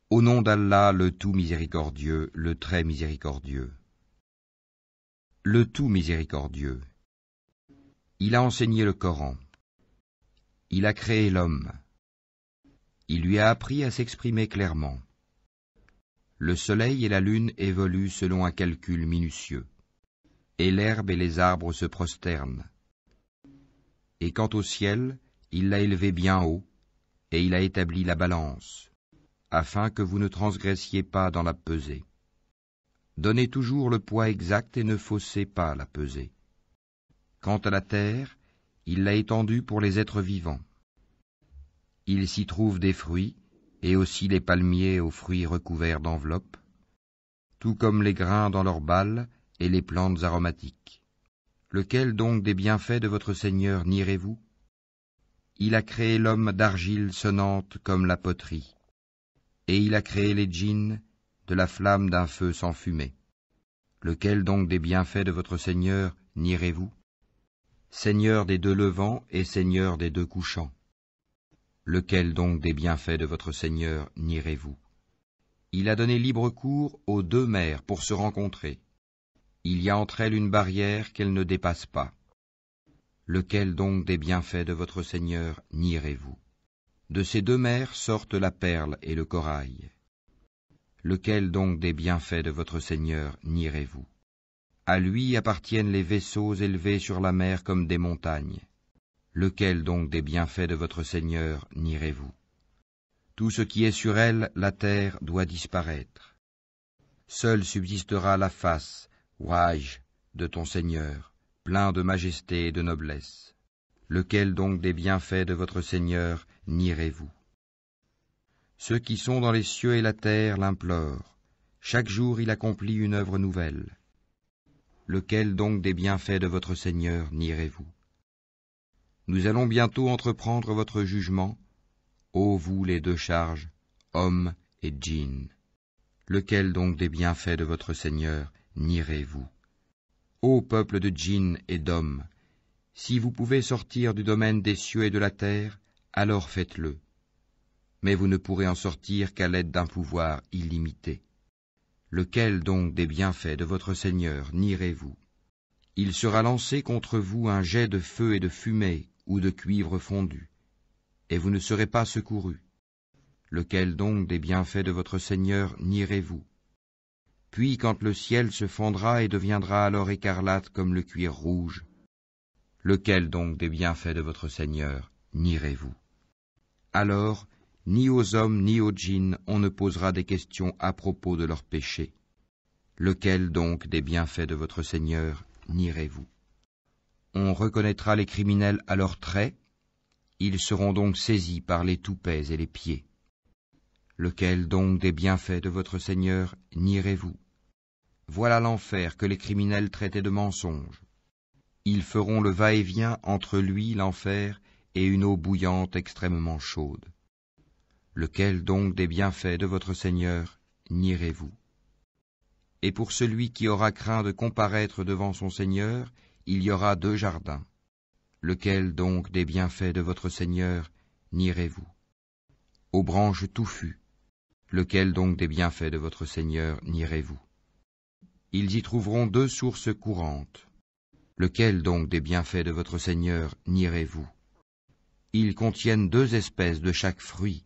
Au nom d'Allah, le tout miséricordieux, le très miséricordieux. Le tout miséricordieux. Il a enseigné le Coran. Il a créé l'homme. Il lui a appris à s'exprimer clairement. Le soleil et la lune évoluent selon un calcul minutieux, et l'herbe et les arbres se prosternent. Et quant au ciel, il l'a élevé bien haut, et il a établi la balance, afin que vous ne transgressiez pas dans la pesée. Donnez toujours le poids exact et ne faussez pas la pesée. Quant à la terre, il l'a étendue pour les êtres vivants. Il s'y trouve des fruits, et aussi les palmiers aux fruits recouverts d'enveloppes, tout comme les grains dans leurs balles et les plantes aromatiques. Lequel donc des bienfaits de votre Seigneur nierez-vous? Il a créé l'homme d'argile sonnante comme la poterie, et il a créé les djinns de la flamme d'un feu sans fumée. Lequel donc des bienfaits de votre Seigneur nierez-vous? Seigneur des deux levants et Seigneur des deux couchants. Lequel donc des bienfaits de votre Seigneur nierez-vous? Il a donné libre cours aux deux mers pour se rencontrer. Il y a entre elles une barrière qu'elles ne dépassent pas. Lequel donc des bienfaits de votre Seigneur nierez-vous? De ces deux mers sortent la perle et le corail. Lequel donc des bienfaits de votre Seigneur nierez-vous? À lui appartiennent les vaisseaux élevés sur la mer comme des montagnes. Lequel donc des bienfaits de votre Seigneur nierez-vous? Tout ce qui est sur elle, la terre, doit disparaître. Seule subsistera la face, Wajh, de ton Seigneur, plein de majesté et de noblesse. Lequel donc des bienfaits de votre Seigneur nierez-vous? Ceux qui sont dans les cieux et la terre l'implorent. Chaque jour il accomplit une œuvre nouvelle. Lequel donc des bienfaits de votre Seigneur nierez-vous? Nous allons bientôt entreprendre votre jugement, ô vous les deux charges, hommes et djinns. Lequel donc des bienfaits de votre Seigneur nierez-vous? Ô peuple de djinns et d'hommes, si vous pouvez sortir du domaine des cieux et de la terre, alors faites-le. Mais vous ne pourrez en sortir qu'à l'aide d'un pouvoir illimité. Lequel donc des bienfaits de votre Seigneur nierez-vous? Il sera lancé contre vous un jet de feu et de fumée ou de cuivre fondu, et vous ne serez pas secourus. Lequel donc des bienfaits de votre Seigneur nierez-vous? Puis quand le ciel se fendra et deviendra alors écarlate comme le cuir rouge, lequel donc des bienfaits de votre Seigneur nierez-vous? Alors, ni aux hommes ni aux djinns on ne posera des questions à propos de leurs péchés. Lequel donc des bienfaits de votre Seigneur nierez-vous? On reconnaîtra les criminels à leurs traits, ils seront donc saisis par les toupets et les pieds. Lequel donc des bienfaits de votre Seigneur nierez-vous? Voilà l'enfer que les criminels traitaient de mensonge. Ils feront le va-et-vient entre lui, l'enfer, et une eau bouillante extrêmement chaude. Lequel donc des bienfaits de votre Seigneur nierez-vous? Et pour celui qui aura craint de comparaître devant son Seigneur, il y aura deux jardins. Lequel donc des bienfaits de votre Seigneur nierez-vous? Aux branches touffues. Lequel donc des bienfaits de votre Seigneur nierez-vous? Ils y trouveront deux sources courantes. Lequel donc des bienfaits de votre Seigneur nierez-vous? Ils contiennent deux espèces de chaque fruit.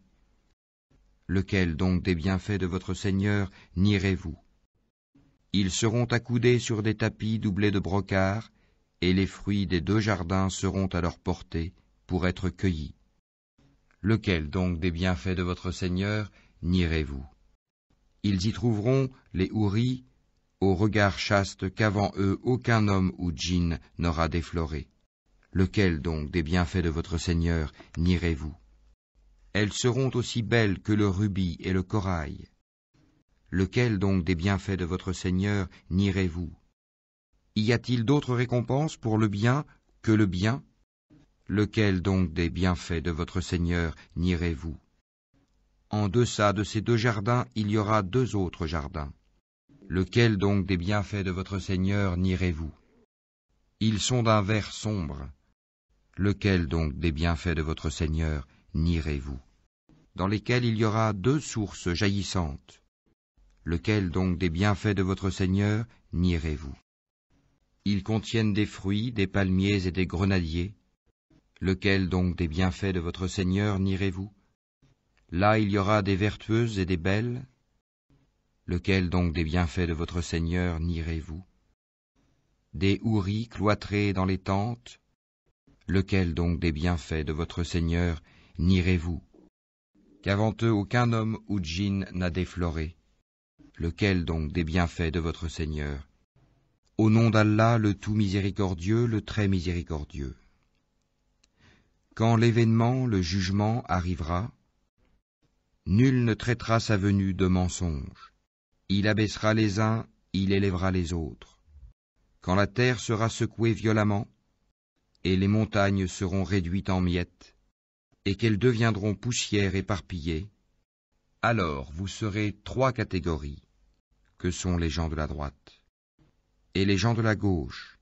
Lequel donc des bienfaits de votre Seigneur nierez-vous? Ils seront accoudés sur des tapis doublés de brocart, et les fruits des deux jardins seront à leur portée pour être cueillis. Lequel donc des bienfaits de votre Seigneur nierez-vous? Ils y trouveront les houris, au regard chaste qu'avant eux aucun homme ou djinn n'aura défloré. Lequel donc des bienfaits de votre Seigneur nierez-vous? Elles seront aussi belles que le rubis et le corail. Lequel donc des bienfaits de votre Seigneur nierez-vous? Y a-t-il d'autres récompenses pour le bien que le bien? Lequel donc des bienfaits de votre Seigneur nierez-vous? En deçà de ces deux jardins, il y aura deux autres jardins. Lequel donc des bienfaits de votre Seigneur nierez-vous? Ils sont d'un vert sombre. Lequel donc des bienfaits de votre Seigneur nierez-vous? dans lesquels il y aura 2 sources jaillissantes. Lequel donc des bienfaits de votre Seigneur nierez-vous? Ils contiennent des fruits, des palmiers et des grenadiers. Lequel donc des bienfaits de votre Seigneur nierez-vous? Là il y aura des vertueuses et des belles. Lequel donc des bienfaits de votre Seigneur nierez-vous? Des houris cloîtrés dans les tentes. Lequel donc des bienfaits de votre Seigneur nierez-vous? Qu'avant eux aucun homme ou djinn n'a défloré. Lequel donc des bienfaits de votre Seigneur? Au nom d'Allah, le tout miséricordieux, le très miséricordieux. Quand l'événement, le jugement, arrivera, nul ne traitera sa venue de mensonge. Il abaissera les uns, il élèvera les autres. Quand la terre sera secouée violemment, et les montagnes seront réduites en miettes, et qu'elles deviendront poussière éparpillée, alors vous serez 3 catégories, que sont les gens de la droite, et les gens de la gauche,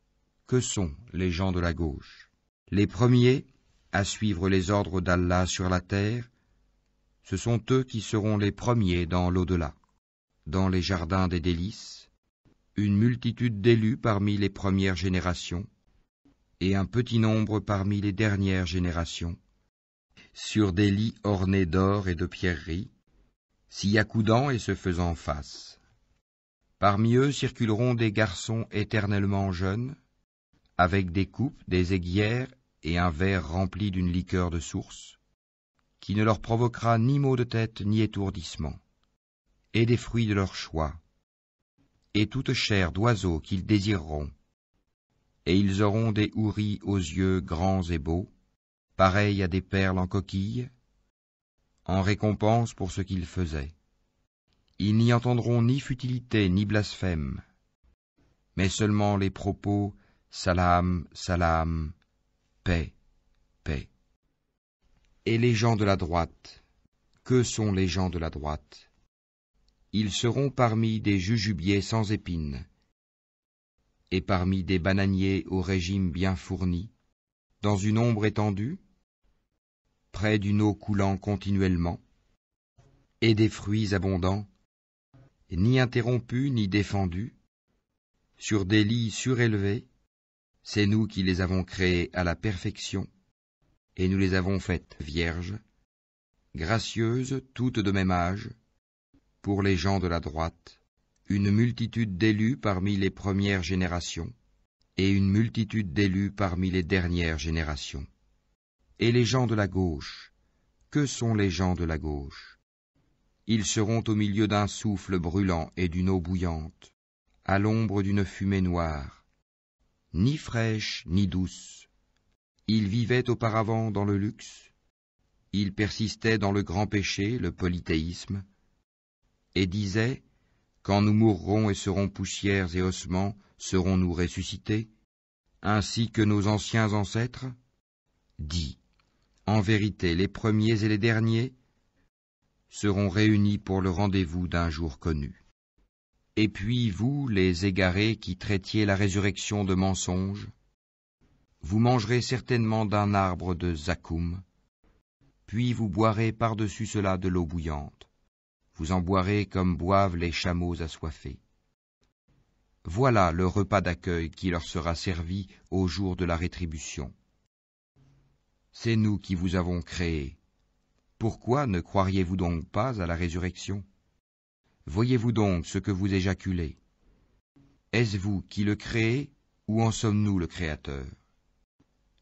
que sont les gens de la gauche. Les premiers, à suivre les ordres d'Allah sur la terre, ce sont eux qui seront les premiers dans l'au-delà. Dans les jardins des délices, une multitude d'élus parmi les premières générations, et un petit nombre parmi les dernières générations, sur des lits ornés d'or et de pierreries, s'y accoudant et se faisant face. Parmi eux circuleront des garçons éternellement jeunes, avec des coupes, des aiguières et un verre rempli d'une liqueur de source, qui ne leur provoquera ni maux de tête ni étourdissement, et des fruits de leur choix, et toute chair d'oiseaux qu'ils désireront, et ils auront des houris aux yeux grands et beaux, pareils à des perles en coquille, en récompense pour ce qu'ils faisaient. Ils n'y entendront ni futilité ni blasphème, mais seulement les propos « Salam, salam », paix, paix. Et les gens de la droite, que sont les gens de la droite? Ils seront parmi des jujubiers sans épines, et parmi des bananiers au régime bien fourni, dans une ombre étendue, près d'une eau coulant continuellement, et des fruits abondants, ni interrompus ni défendus, sur des lits surélevés. C'est nous qui les avons créés à la perfection, et nous les avons faites vierges, gracieuses, toutes de même âge, pour les gens de la droite, une multitude d'élus parmi les premières générations, et une multitude d'élus parmi les dernières générations. Et les gens de la gauche, que sont les gens de la gauche? Ils seront au milieu d'un souffle brûlant et d'une eau bouillante, à l'ombre d'une fumée noire, ni fraîche ni douce. Ils vivaient auparavant dans le luxe, ils persistaient dans le grand péché, le polythéisme, et disaient, quand nous mourrons et serons poussières et ossements, serons-nous ressuscités, ainsi que nos anciens ancêtres? Dis, en vérité, les premiers et les derniers seront réunis pour le rendez-vous d'un jour connu. Et puis vous, les égarés qui traitiez la résurrection de mensonge, vous mangerez certainement d'un arbre de zakoum, puis vous boirez par-dessus cela de l'eau bouillante. Vous en boirez comme boivent les chameaux assoiffés. Voilà le repas d'accueil qui leur sera servi au jour de la rétribution. C'est nous qui vous avons créés. Pourquoi ne croiriez-vous donc pas à la résurrection? Voyez-vous donc ce que vous éjaculez? Est-ce vous qui le créez, ou en sommes-nous le Créateur?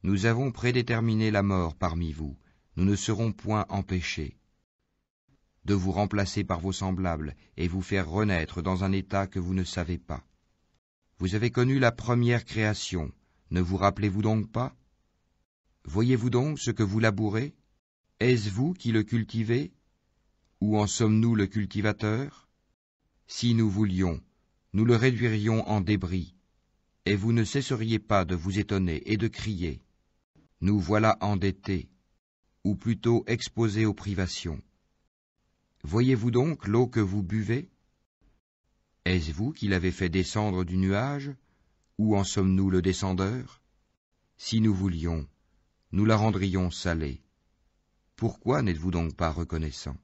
Nous avons prédéterminé la mort parmi vous, nous ne serons point empêchés de vous remplacer par vos semblables et vous faire renaître dans un état que vous ne savez pas. Vous avez connu la première création, ne vous rappelez-vous donc pas? Voyez-vous donc ce que vous labourez? Est-ce vous qui le cultivez? Ou en sommes-nous le cultivateur? Si nous voulions, nous le réduirions en débris, et vous ne cesseriez pas de vous étonner et de crier. Nous voilà endettés, ou plutôt exposés aux privations. Voyez-vous donc l'eau que vous buvez? Est-ce vous qui l'avez fait descendre du nuage, ou en sommes-nous le descendeur? Si nous voulions, nous la rendrions salée. Pourquoi n'êtes-vous donc pas reconnaissant?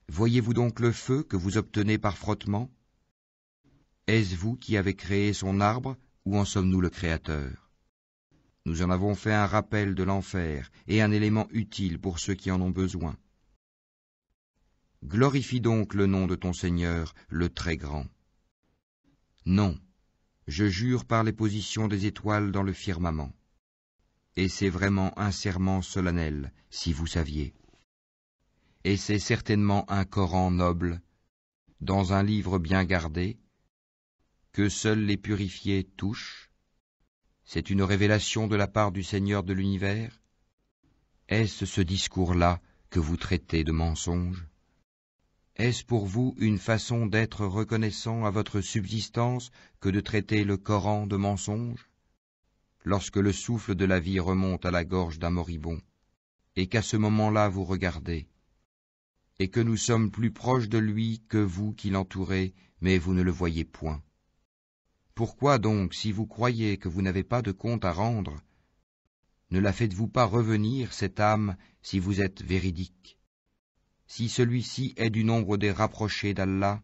Voyez-vous donc le feu que vous obtenez par frottement? Est-ce vous qui avez créé son arbre, ou en sommes-nous le Créateur? Nous en avons fait un rappel de l'enfer et un élément utile pour ceux qui en ont besoin. Glorifie donc le nom de ton Seigneur, le Très-Grand. Non, je jure par les positions des étoiles dans le firmament. Et c'est vraiment un serment solennel, si vous saviez. Et c'est certainement un Coran noble, dans un livre bien gardé, que seuls les purifiés touchent. C'est une révélation de la part du Seigneur de l'univers. Est-ce ce discours-là que vous traitez de mensonge? Est-ce pour vous une façon d'être reconnaissant à votre subsistance que de traiter le Coran de mensonge? Lorsque le souffle de la vie remonte à la gorge d'un moribond, et qu'à ce moment-là vous regardez, et que nous sommes plus proches de lui que vous qui l'entourez, mais vous ne le voyez point. Pourquoi donc, si vous croyez que vous n'avez pas de compte à rendre, ne la faites-vous pas revenir, cette âme, si vous êtes véridique? Si celui-ci est du nombre des rapprochés d'Allah,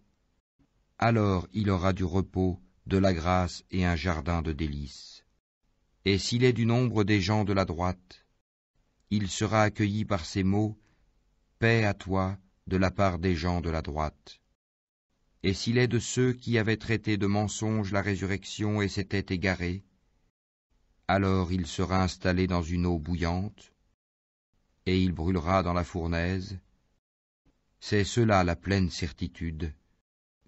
alors il aura du repos, de la grâce et un jardin de délices. Et s'il est du nombre des gens de la droite, il sera accueilli par ces mots « Paix à toi » de la part des gens de la droite. Et s'il est de ceux qui avaient traité de mensonge la résurrection et s'étaient égarés, alors il sera installé dans une eau bouillante, et il brûlera dans la fournaise. C'est cela la pleine certitude.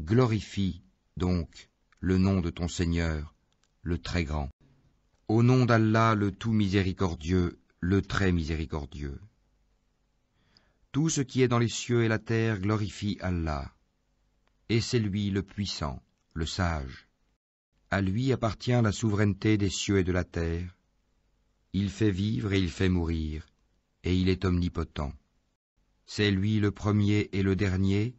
Glorifie, donc, le nom de ton Seigneur, le Très-Grand. Au nom d'Allah, le tout miséricordieux, le très miséricordieux. Tout ce qui est dans les cieux et la terre glorifie Allah. Et c'est lui le puissant, le sage. À lui appartient la souveraineté des cieux et de la terre. Il fait vivre et il fait mourir, et il est omnipotent. C'est lui le premier et le dernier,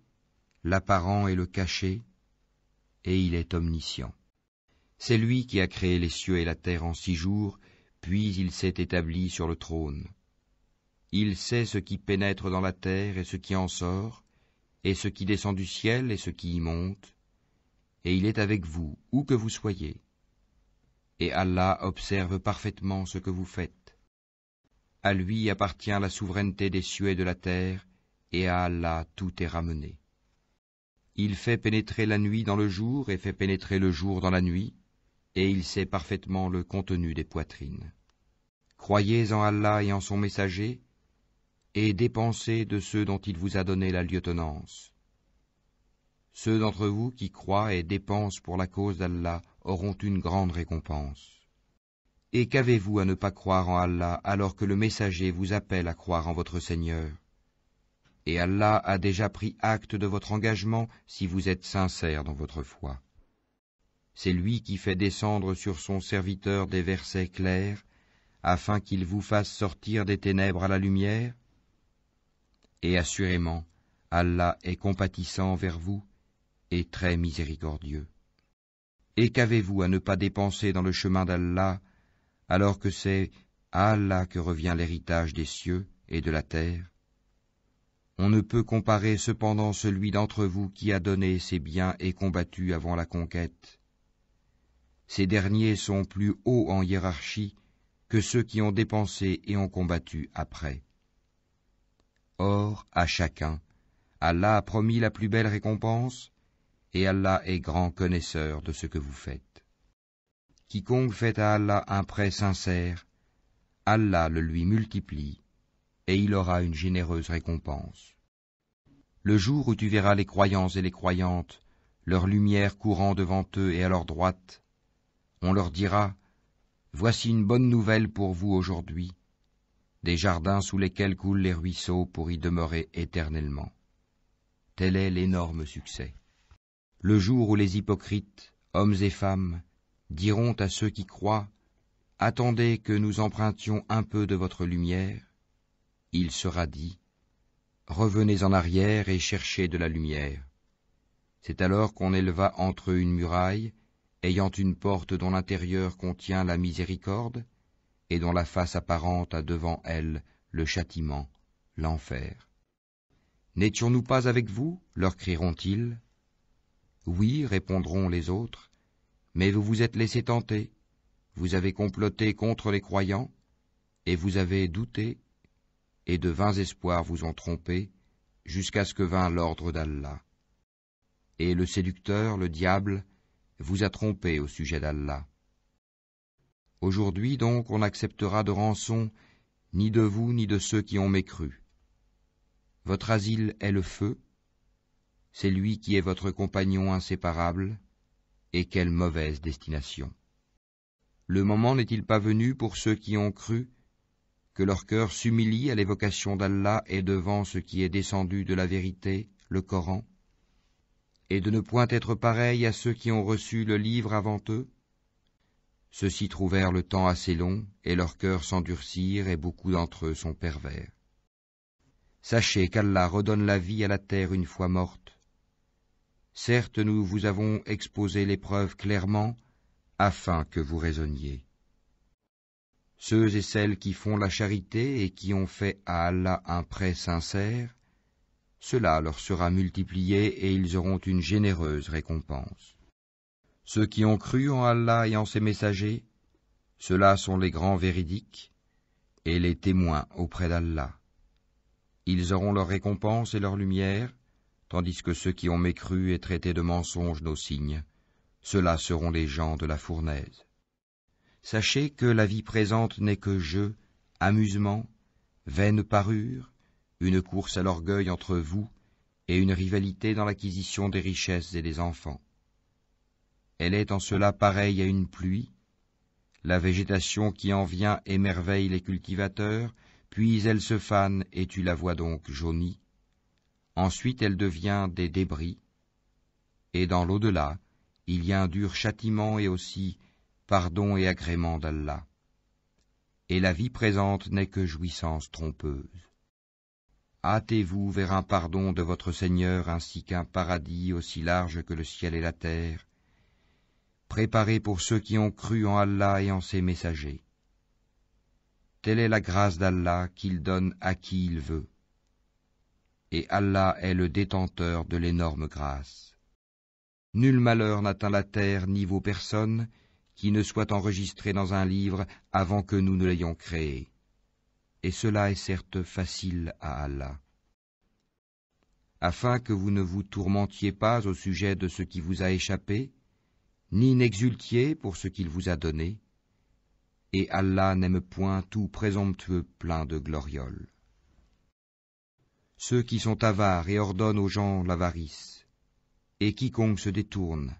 l'apparent et le caché, et il est omniscient. C'est lui qui a créé les cieux et la terre en 6 jours, puis il s'est établi sur le trône. Il sait ce qui pénètre dans la terre et ce qui en sort, et ce qui descend du ciel et ce qui y monte, et il est avec vous, où que vous soyez. Et Allah observe parfaitement ce que vous faites. À lui appartient la souveraineté des cieux et de la terre, et à Allah tout est ramené. Il fait pénétrer la nuit dans le jour et fait pénétrer le jour dans la nuit, et il sait parfaitement le contenu des poitrines. Croyez en Allah et en son messager, et dépensez de ceux dont il vous a donné la lieutenance. Ceux d'entre vous qui croient et dépensent pour la cause d'Allah auront une grande récompense. Et qu'avez-vous à ne pas croire en Allah alors que le messager vous appelle à croire en votre Seigneur? Et Allah a déjà pris acte de votre engagement si vous êtes sincères dans votre foi. C'est lui qui fait descendre sur son serviteur des versets clairs, afin qu'il vous fasse sortir des ténèbres à la lumière. Et assurément, Allah est compatissant envers vous et très miséricordieux. Et qu'avez-vous à ne pas dépenser dans le chemin d'Allah, alors que c'est à Allah que revient l'héritage des cieux et de la terre? On ne peut comparer cependant celui d'entre vous qui a donné ses biens et combattu avant la conquête. Ces derniers sont plus hauts en hiérarchie que ceux qui ont dépensé et ont combattu après. Or, à chacun, Allah a promis la plus belle récompense, et Allah est grand connaisseur de ce que vous faites. Quiconque fait à Allah un prêt sincère, Allah le lui multiplie, et il aura une généreuse récompense. Le jour où tu verras les croyants et les croyantes, leur lumière courant devant eux et à leur droite, on leur dira, « Voici une bonne nouvelle pour vous aujourd'hui, des jardins sous lesquels coulent les ruisseaux pour y demeurer éternellement. » Tel est l'énorme succès. Le jour où les hypocrites, hommes et femmes, diront à ceux qui croient, « Attendez que nous empruntions un peu de votre lumière », il sera dit, « Revenez en arrière et cherchez de la lumière. » C'est alors qu'on éleva entre eux une muraille, ayant une porte dont l'intérieur contient la miséricorde, et dont la face apparente a devant elle le châtiment, l'enfer. N'étions-nous pas avec vous? Leur crieront-ils. Oui, répondront les autres, mais vous vous êtes laissés tenter, vous avez comploté contre les croyants, et vous avez douté, et de vains espoirs vous ont trompé, jusqu'à ce que vint l'ordre d'Allah. Et le séducteur, le diable, vous a trompé au sujet d'Allah. Aujourd'hui donc on n'acceptera de rançon ni de vous ni de ceux qui ont mécru. Votre asile est le feu, c'est lui qui est votre compagnon inséparable, et quelle mauvaise destination. Le moment n'est-il pas venu pour ceux qui ont cru, que leur cœur s'humilie à l'évocation d'Allah et devant ce qui est descendu de la vérité, le Coran, et de ne point être pareil à ceux qui ont reçu le livre avant eux? Ceux-ci trouvèrent le temps assez long, et leurs cœurs s'endurcirent, et beaucoup d'entre eux sont pervers. Sachez qu'Allah redonne la vie à la terre une fois morte. Certes, nous vous avons exposé les preuves clairement, afin que vous raisonniez. Ceux et celles qui font la charité et qui ont fait à Allah un prêt sincère, cela leur sera multiplié et ils auront une généreuse récompense. Ceux qui ont cru en Allah et en ses messagers, ceux-là sont les grands véridiques et les témoins auprès d'Allah. Ils auront leur récompense et leur lumière, tandis que ceux qui ont mécru et traité de mensonges nos signes, ceux-là seront les gens de la fournaise. Sachez que la vie présente n'est que jeu, amusement, vaine parure, une course à l'orgueil entre vous et une rivalité dans l'acquisition des richesses et des enfants. Elle est en cela pareille à une pluie. La végétation qui en vient émerveille les cultivateurs, puis elle se fane et tu la vois donc jaunie. Ensuite elle devient des débris. Et dans l'au-delà, il y a un dur châtiment et aussi pardon et agrément d'Allah. Et la vie présente n'est que jouissance trompeuse. Hâtez-vous vers un pardon de votre Seigneur ainsi qu'un paradis aussi large que le ciel et la terre, préparé pour ceux qui ont cru en Allah et en ses messagers. Telle est la grâce d'Allah qu'il donne à qui il veut. Et Allah est le détenteur de l'énorme grâce. Nul malheur n'atteint la terre ni vos personnes qui ne soit enregistré dans un livre avant que nous ne l'ayons créé. Et cela est certes facile à Allah. Afin que vous ne vous tourmentiez pas au sujet de ce qui vous a échappé, ni n'exultiez pour ce qu'il vous a donné, et Allah n'aime point tout présomptueux plein de glorioles. Ceux qui sont avares et ordonnent aux gens l'avarice, et quiconque se détourne,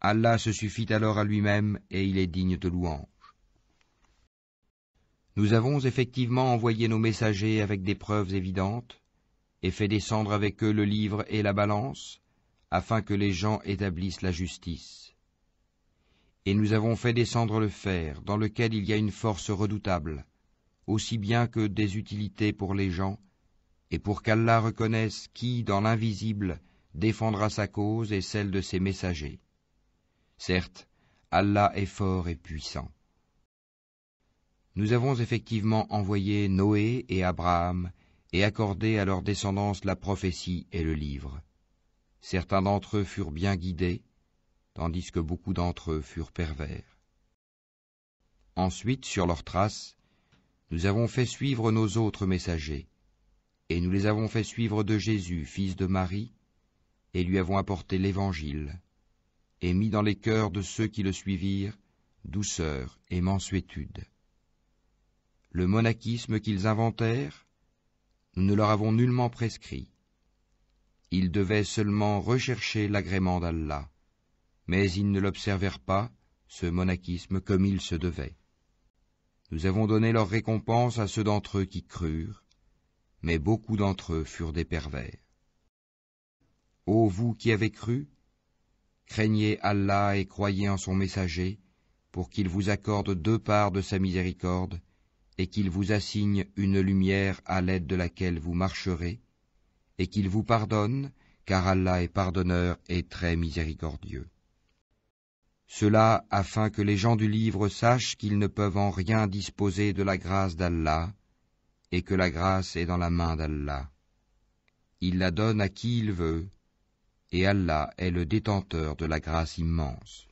Allah se suffit alors à lui-même et il est digne de louange. Nous avons effectivement envoyé nos messagers avec des preuves évidentes, et fait descendre avec eux le livre et la balance, afin que les gens établissent la justice. Et nous avons fait descendre le fer, dans lequel il y a une force redoutable, aussi bien que des utilités pour les gens, et pour qu'Allah reconnaisse qui, dans l'invisible, défendra sa cause et celle de ses messagers. Certes, Allah est fort et puissant. Nous avons effectivement envoyé Noé et Abraham, et accordé à leur descendance la prophétie et le livre. Certains d'entre eux furent bien guidés, tandis que beaucoup d'entre eux furent pervers. Ensuite, sur leurs traces, nous avons fait suivre nos autres messagers, et nous les avons fait suivre de Jésus, fils de Marie, et lui avons apporté l'Évangile, et mis dans les cœurs de ceux qui le suivirent douceur et mansuétude. Le monachisme qu'ils inventèrent, nous ne leur avons nullement prescrit. Ils devaient seulement rechercher l'agrément d'Allah, mais ils ne l'observèrent pas, ce monachisme, comme il se devait. Nous avons donné leur récompense à ceux d'entre eux qui crurent, mais beaucoup d'entre eux furent des pervers. Ô vous qui avez cru, craignez Allah et croyez en son messager, pour qu'il vous accorde 2 parts de sa miséricorde, et qu'il vous assigne une lumière à l'aide de laquelle vous marcherez, et qu'il vous pardonne, car Allah est pardonneur et très miséricordieux. Cela afin que les gens du livre sachent qu'ils ne peuvent en rien disposer de la grâce d'Allah, et que la grâce est dans la main d'Allah. Il la donne à qui il veut, et Allah est le détenteur de la grâce immense.